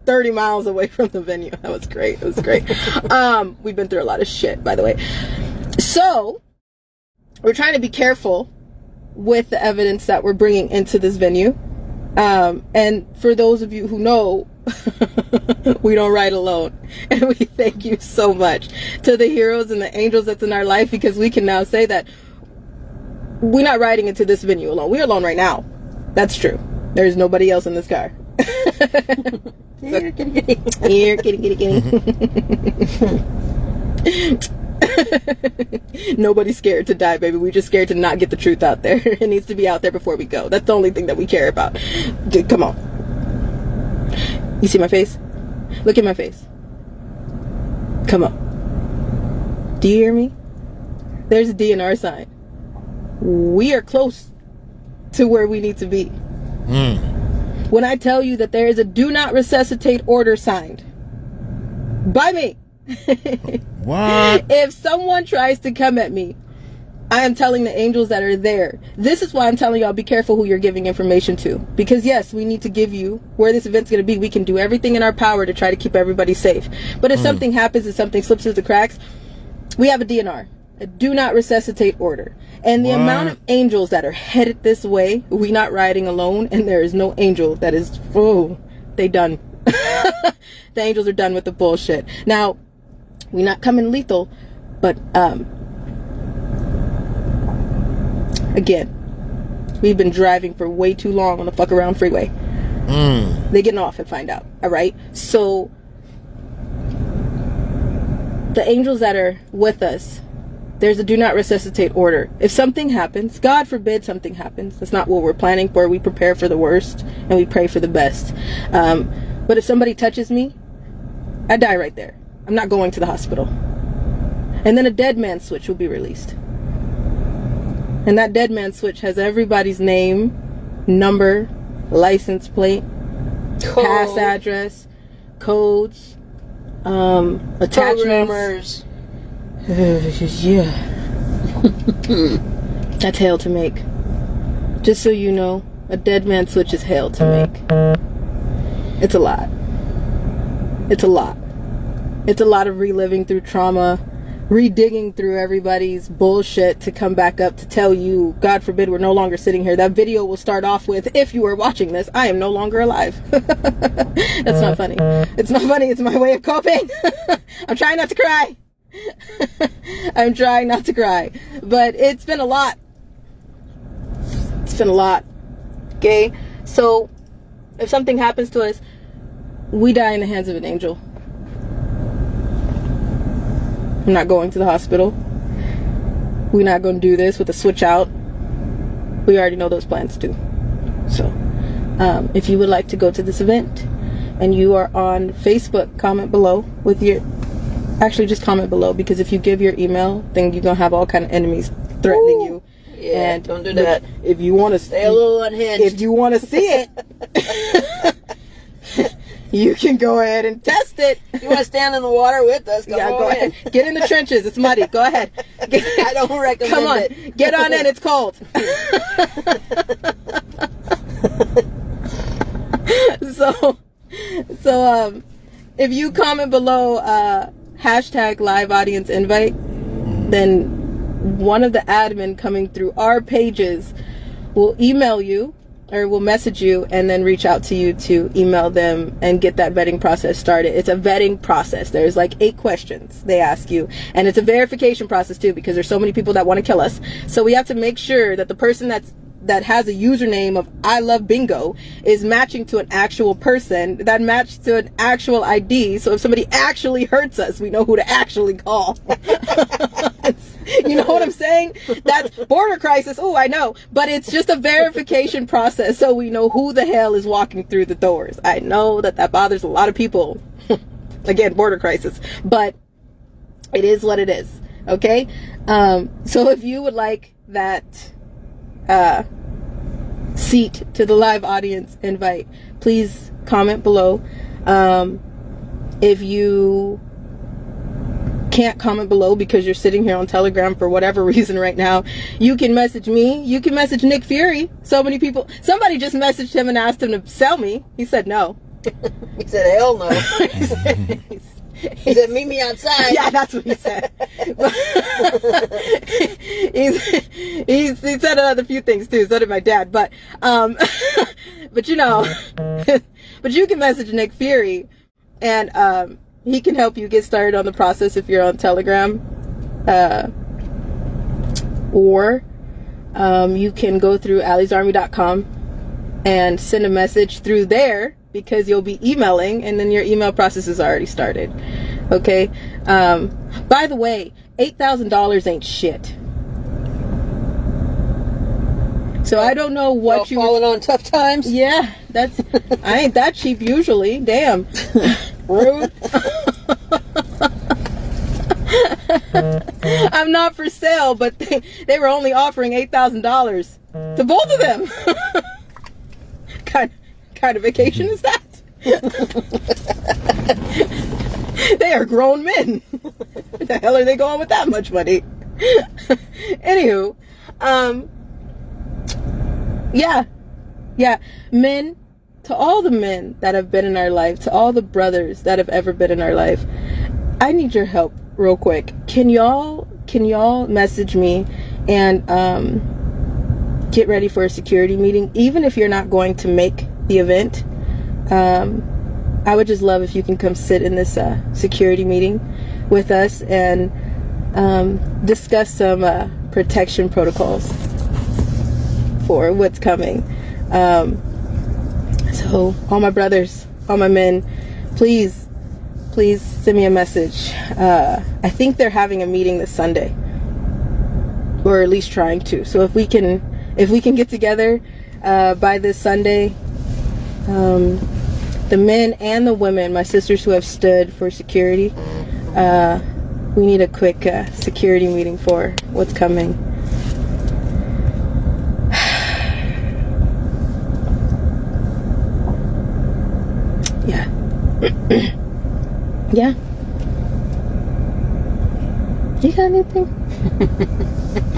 30 miles away from the venue. That was great. It was great. We've been through a lot of shit, by the way. So we're trying to be careful with the evidence that we're bringing into this venue. And for those of you who know, we don't ride alone. And we thank you so much to the heroes and the angels that's in our life, because we can now say that we're not riding into this venue alone. We're alone right now. That's true. There's nobody else in this car. Here, kitty. Nobody's scared to die, baby. We're just scared to not get the truth out there. It needs to be out there before we go. That's the only thing that we care about. Dude, come on. You see my face? Look at my face. Come on. Do you hear me? There's a DNR sign. We are close to where we need to be. When I tell you that there is a do not resuscitate order signed by me. What? If someone tries to come at me, I am telling the angels that are there. This is why I'm telling y'all, be careful who you're giving information to. Because yes, we need to give you where this event's going to be. We can do everything in our power to try to keep everybody safe. But if something happens and something slips through the cracks, we have a DNR. A do not resuscitate order. And the amount of angels that are headed this way, we not riding alone, and there is no angel that is, they done. The angels are done with the bullshit. Now, we not coming lethal, but again, we've been driving for way too long on the fuck around freeway. They getting off and find out. All right, so the angels that are with us, there's a do not resuscitate order. If something happens, God forbid something happens, that's not what we're planning for. We prepare for the worst and we pray for the best. But if somebody touches me, I die right there. I'm not going to the hospital. And then a dead man switch will be released. And that dead man switch has everybody's name, number, license plate, pass address, codes, attachments. Yeah. That's hell to make. Just so you know, a dead man switch is hell to make. It's a lot. It's a lot. It's a lot of reliving through trauma, redigging through everybody's bullshit to come back up to tell you, God forbid we're no longer sitting here. That video will start off with, if you are watching this, I am no longer alive. That's not funny. It's not funny. It's my way of coping. I'm trying not to cry. I'm trying not to cry. But it's been a lot. It's been a lot. Okay? So, if something happens to us, we die in the hands of an angel. I'm not going to the hospital. We're not going to do this with a switch out. We already know those plans too. So, if you would like to go to this event and you are on Facebook, comment below with your... Actually, just comment below, because if you give your email, then you're going to have all kind of enemies threatening you. Yeah, and don't do that. If you want to stay a little unhinged. If you want to see it, you can go ahead and test it. You want to stand in the water with us? Go ahead. Get in the trenches. It's muddy. Go ahead. I don't recommend Come on. it. Get on in. It's cold. if you comment below hashtag live audience invite, then one of the admin coming through our pages will email you or will message you and then reach out to you to email them and get that vetting process started. It's a vetting process. There's like 8 questions they ask you, and it's a verification process too, because there's so many people that want to kill us. So we have to make sure that the person that has a username of I love bingo is matching to an actual person that matched to an actual ID. So if somebody actually hurts us, we know who to actually call. You know what I'm saying? That's border crisis. Oh, I know. But it's just a verification process so we know who the hell is walking through the doors. I know that bothers a lot of people. Again, border crisis. But it is what it is. Okay? So if you would like that seat to the live audience invite, please comment below. If you can't comment below because you're sitting here on Telegram for whatever reason right now, you can message me. You can message Nick Fury. So many people, somebody just messaged him and asked him to sell me. He said no. He said hell no. He said meet me outside. Yeah, that's what he said. he said another few things too. So did my dad. But but you know, but you can message Nick Fury, and he can help you get started on the process if you're on Telegram, or you can go through allysarmy.com and send a message through there, because you'll be emailing and then your email process is already started. Okay. By the way, $8,000 ain't shit. So I don't know what you falling on tough times. Yeah, that's I ain't that cheap usually. Damn. Rude. I'm not for sale, but they were only offering $8,000 to both of them. Kind of vacation is that? They are grown men. Where the hell are they going with that much money? Anywho, yeah, men, to all the men that have been in our life, to all the brothers that have ever been in our life, I need your help real quick. Can y'all message me and get ready for a security meeting, even if you're not going to make the event? I would just love if you can come sit in this security meeting with us and discuss some protection protocols for what's coming. So all my brothers, all my men, please send me a message. I think they're having a meeting this Sunday, or at least trying to. So if we can get together by this Sunday, the men and the women, my sisters who have stood for security, we need a quick security meeting for what's coming. Yeah. Yeah. You got anything?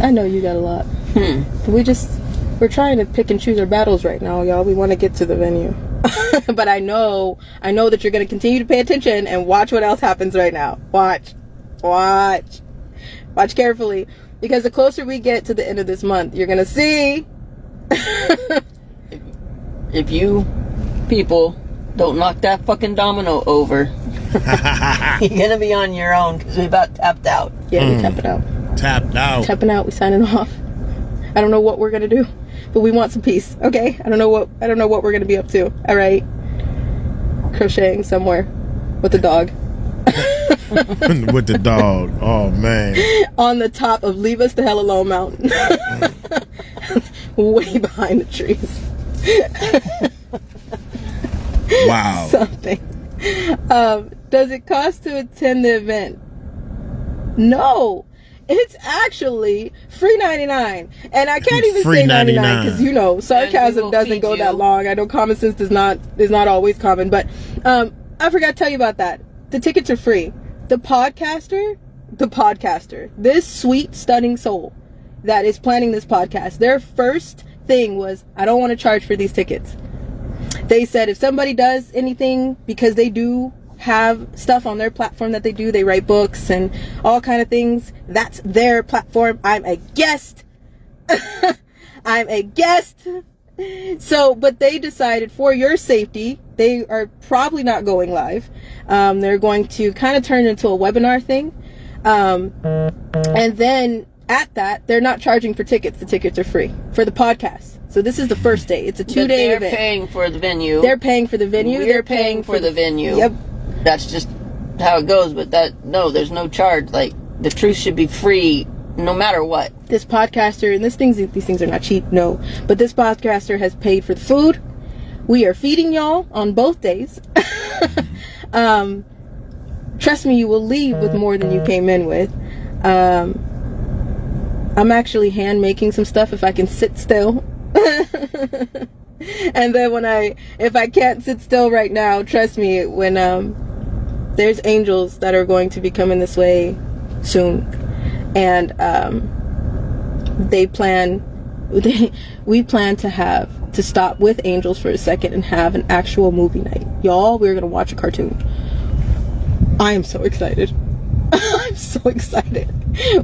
I know you got a lot. We're trying to pick and choose our battles right now, y'all. We want to get to the venue. But I know that you're going to continue to pay attention and watch what else happens right now. Watch carefully, because the closer we get to the end of this month, you're going to see. If you people don't knock that fucking domino over, you're going to be on your own, because we about tapped out. Yeah, we tapping out. Tapping out. We signing off. I don't know what we're going to do, but we want some peace. Okay, I don't know what we're gonna be up to. All right, crocheting somewhere with the dog. With the dog. Oh man. On the top of Leave Us the Hell Alone mountain. Way behind the trees. Wow. Something. Does it cost to attend the event? No. It's actually free 99, and I can't even Free say 99 $99 because sarcasm doesn't go that long. I know common sense is not always common, but I forgot to tell you about that. The tickets are free. The podcaster, this sweet, stunning soul that is planning this podcast, their first thing was, I don't want to charge for these tickets. They said if somebody does anything, because they do have stuff on their platform that they do. They write books and all kind of things. That's their platform. I'm a guest. I'm a guest. So, but they decided for your safety, they are probably not going live. They're going to kind of turn it into a webinar thing. And then at that, they're not charging for tickets. The tickets are free for the podcast. So this is the first day. It's a 2-day event. They're paying for the venue. They're paying for the venue. We're They're paying for the venue. Yep. That's just how it goes. But there's no charge. Like, the truth should be free no matter what. This podcaster, and these things are not cheap, no. But this podcaster has paid for the food. We are feeding y'all on both days. Trust me, you will leave with more than you came in with. I'm actually hand making some stuff if I can sit still. And then if I can't sit still right now, trust me, when there's angels that are going to be coming this way soon, and we plan to stop with angels for a second and have an actual movie night. Y'all, we're gonna watch a cartoon. I am so excited. I'm so excited.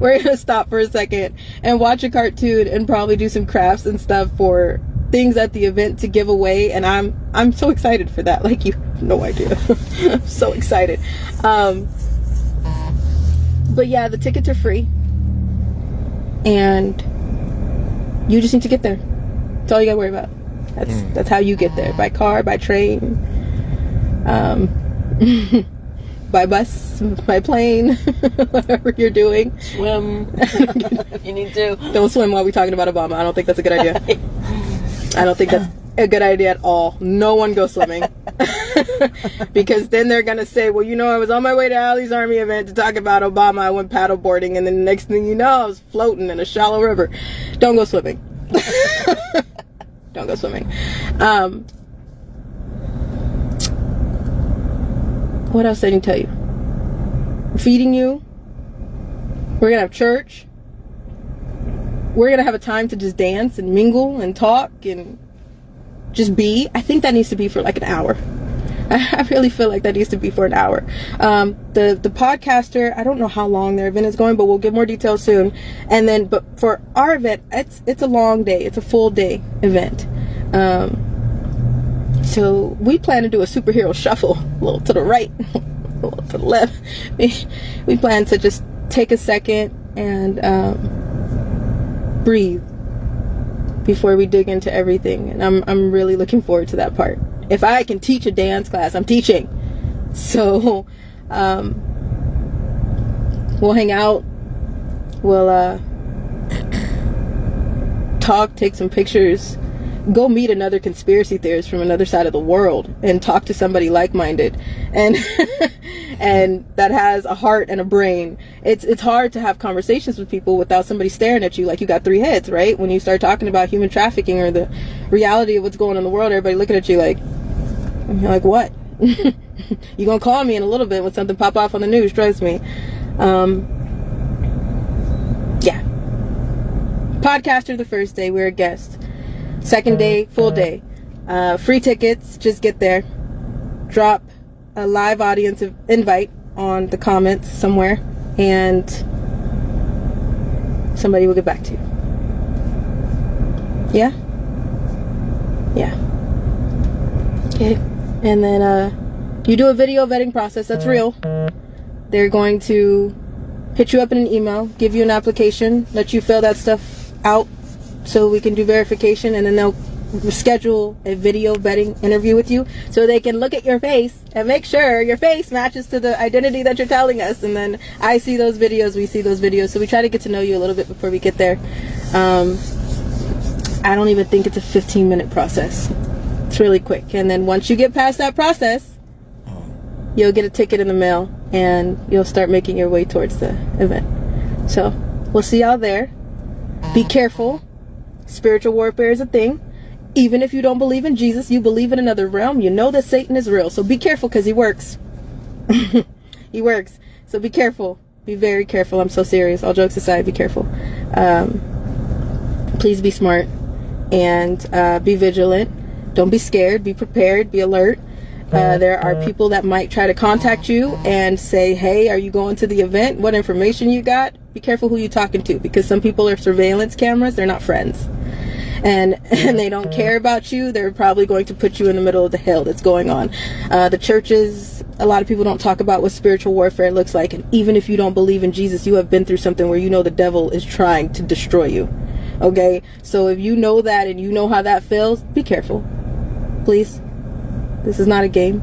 We're gonna stop for a second and watch a cartoon and probably do some crafts and stuff for things at the event to give away, and I'm so excited for that. Like, you have no idea. I'm so excited. But yeah, the tickets are free, and you just need to get there. That's all you gotta worry about. That's how you get there: by car, by train, by bus, by plane, whatever you're doing. Swim. You need to. Don't swim while we're talking about Obama. I don't think that's a good idea. I don't think that's a good idea at all. No one go swimming. Because then they're going to say, well, I was on my way to Allie's Army event to talk about Obama. I went paddle boarding, and then the next thing you know, I was floating in a shallow river. Don't go swimming. Don't go swimming. What else did I need to tell you? We're feeding you. We're going to have church. We're going to have a time to just dance and mingle and talk and just be. I think that needs to be for like an hour. I really feel like that needs to be for an hour. The podcaster, I don't know how long their event is going, but we'll get more details soon. And then, but for our event, it's a long day. It's a full day event. So we plan to do a superhero shuffle, a little to the right, a little to the left. We plan to just take a second and breathe before we dig into everything. And I'm really looking forward to that part. If I can teach a dance class, I'm teaching. So we'll hang out. We'll talk, take some pictures, go meet another conspiracy theorist from another side of the world and talk to somebody like-minded and and that has a heart and a brain. It's hard to have conversations with people without somebody staring at you like you got 3 heads, right? When you start talking about human trafficking or the reality of what's going on in the world, everybody looking at you like, you're like, what? You're gonna call me in a little bit when something pop off on the news, trust me. Yeah. Podcaster the first day, we're a guest. Second day, full day. Free tickets, just get there. Drop a live audience invite on the comments somewhere, and somebody will get back to you. Yeah? Yeah. Okay. And then you do a video vetting process, that's real. They're going to hit you up in an email, give you an application, let you fill that stuff out so we can do verification, and then they'll schedule a video vetting interview with you so they can look at your face and make sure your face matches to the identity that you're telling us. And then I see those videos, we see those videos, so we try to get to know you a little bit before we get there. I don't even think it's a 15-minute process. It's really quick. And then once you get past that process, you'll get a ticket in the mail and you'll start making your way towards the event. So we'll see y'all there. Be careful. Spiritual warfare is a thing. Even if you don't believe in Jesus, you believe in another realm, you know that Satan is real. So be careful, because he works. He works. So be careful. Be very careful. I'm so serious. All jokes aside, be careful. Please be smart and be vigilant. Don't be scared. Be prepared. Be alert. There are people that might try to contact you and say, hey, are you going to the event? What information you got? Be careful who you're talking to, because some people are surveillance cameras. They're not friends. And they don't care about you. They're probably going to put you in the middle of the hell that's going on. The churches, a lot of people don't talk about what spiritual warfare looks like. And even if you don't believe in Jesus, you have been through something where you know the devil is trying to destroy you. Okay? So if you know that and you know how that feels, be careful. Please. This is not a game.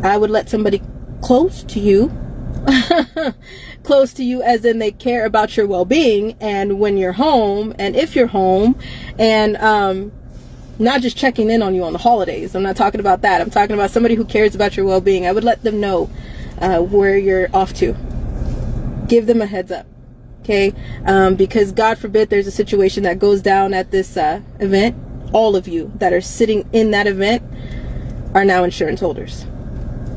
I would let somebody close to you, close to you as in they care about your well-being, and when you're home, and if you're home, and not just checking in on you on the holidays. I'm not talking about that. I'm talking about somebody who cares about your well-being. I would let them know where you're off to. Give them a heads up. Okay? Because God forbid there's a situation that goes down at this event. All of you that are sitting in that event are now insurance holders.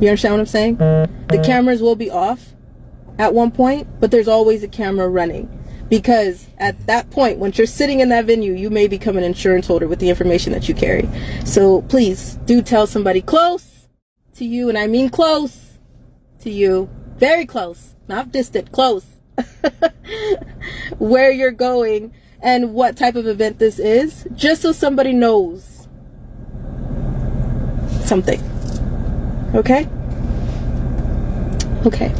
You understand what I'm saying? The cameras will be off at one point, but there's always a camera running, because at that point, once you're sitting in that venue, you may become an insurance holder with the information that you carry. So please do tell somebody close to you, and I mean close to you, very close, not distant, close, where you're going and what type of event this is, just so somebody knows something. Okay? Okay.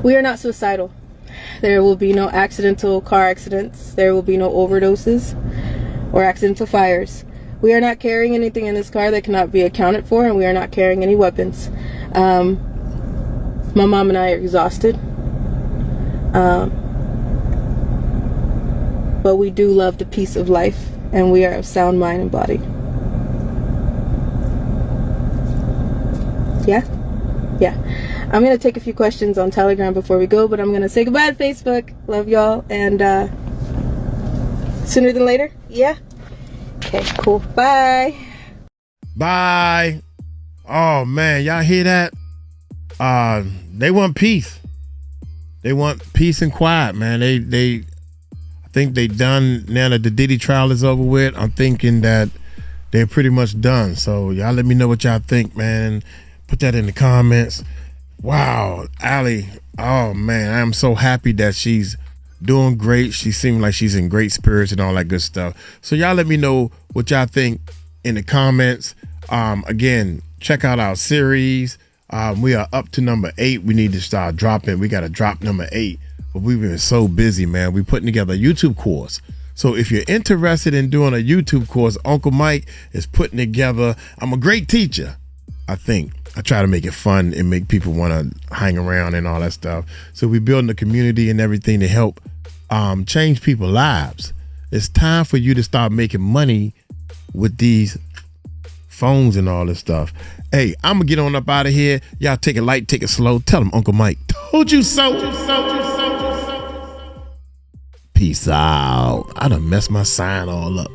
We are not suicidal. There will be no accidental car accidents. There will be no overdoses or accidental fires. We are not carrying anything in this car that cannot be accounted for, and we are not carrying any weapons. My mom and I are exhausted. But we do love the peace of life, and we are of sound mind and body. Yeah? Yeah. I'm going to take a few questions on Telegram before we go, but I'm going to say goodbye to Facebook. Love y'all, and sooner than later? Yeah? Okay, cool. Bye. Bye. Oh, man, y'all hear that? They want peace. They want peace and quiet, man. I think they done now that the Diddy trial is over with. I'm thinking that they're pretty much done. So y'all let me know what y'all think, man. Put that in the comments. Wow, Allie. Oh man, I am so happy that she's doing great. She seems like she's in great spirits and all that good stuff. So y'all let me know what y'all think in the comments. Again, check out our series. We are up to number 8. We need to start dropping. We got to drop number 8. But we've been so busy, man. We're putting together a YouTube course. So if you're interested in doing a YouTube course, Uncle Mike is putting together. I'm a great teacher, I think. I try to make it fun and make people want to hang around and all that stuff. So we're building a community and everything to help change people's lives. It's time for you to start making money with these phones and all this stuff. Hey, I'm going to get on up out of here. Y'all take it light, take it slow. Tell them Uncle Mike told you so. Peace out. I done messed my sign all up.